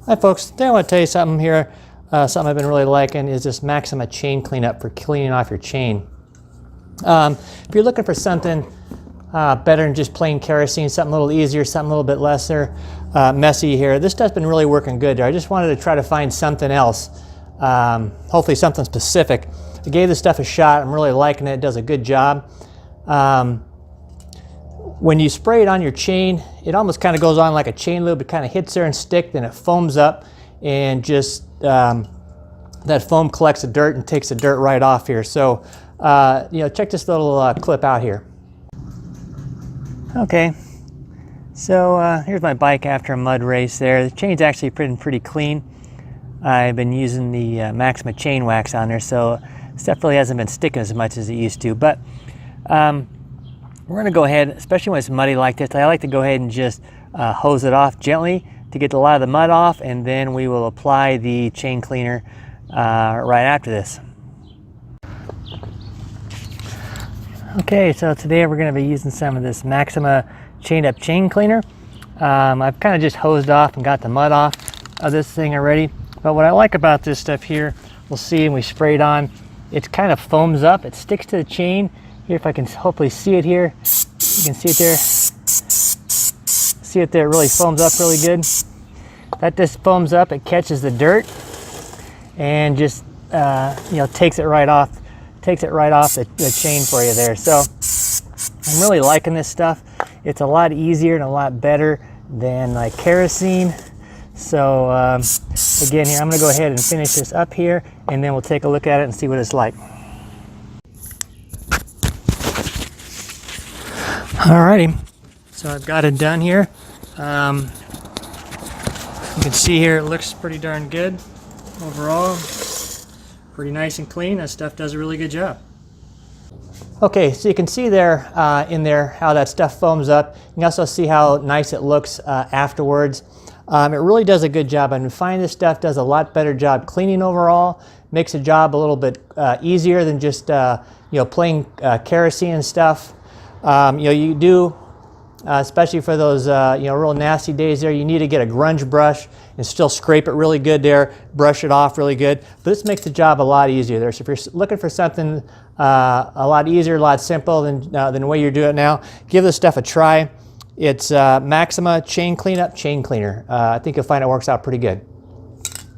Hi folks, today I want to tell you something here. Something I've been really liking is this Maxima Chain Cleanup for cleaning off your chain. If you're looking for something better than just plain kerosene, something a little easier, something a little bit lesser messy here, this stuff's been really working good there. I just wanted to try to find something else, hopefully something specific. I gave this stuff a shot. I'm really liking it. It does a good job. When you spray it on your chain, it almost kind of goes on like a chain lube. It kind of hits there and sticks, then it foams up, and just that foam collects the dirt and takes the dirt right off here. So, check this little clip out here. Okay, so here's my bike after a mud race there. The chain's actually pretty clean. I've been using the Maxima chain wax on there, so stuff really hasn't been sticking as much as it used to. But we're going to go ahead, especially when it's muddy like this, I like to go ahead and just hose it off gently to get a lot of the mud off, and then we will apply the chain cleaner right after this. Okay, so today we're going to be using some of this Maxima chain cleaner. I've kind of just hosed off and got the mud off of this thing already. But what I like about this stuff here, we'll see when we spray it on, it kind of foams up, it sticks to the chain. Here, if I can hopefully see it here, you can see it there. See it there, it really foams up really good. That just foams up, it catches the dirt and just takes it right off the chain for you there. So I'm really liking this stuff. It's a lot easier and a lot better than like kerosene. So again, here I'm going to go ahead and finish this up here, and then we'll take a look at it and see what it's like. Alrighty, so I've got it done here. You can see here it looks pretty darn good overall. Pretty nice and clean. That stuff does a really good job. Okay, so you can see there in there how that stuff foams up. You can also see how nice it looks afterwards. It really does a good job. I find this stuff does a lot better job cleaning overall. Makes the job a little bit easier than just plain kerosene and stuff. You do, especially for those real nasty days there, you need to get a grunge brush and still scrape it really good there, brush it off really good. But this makes the job a lot easier there. So if you're looking for something a lot easier, a lot simple than the way you're doing it now, give this stuff a try. It's Maxima Chain Cleanup Chain Cleaner. I think you'll find it works out pretty good.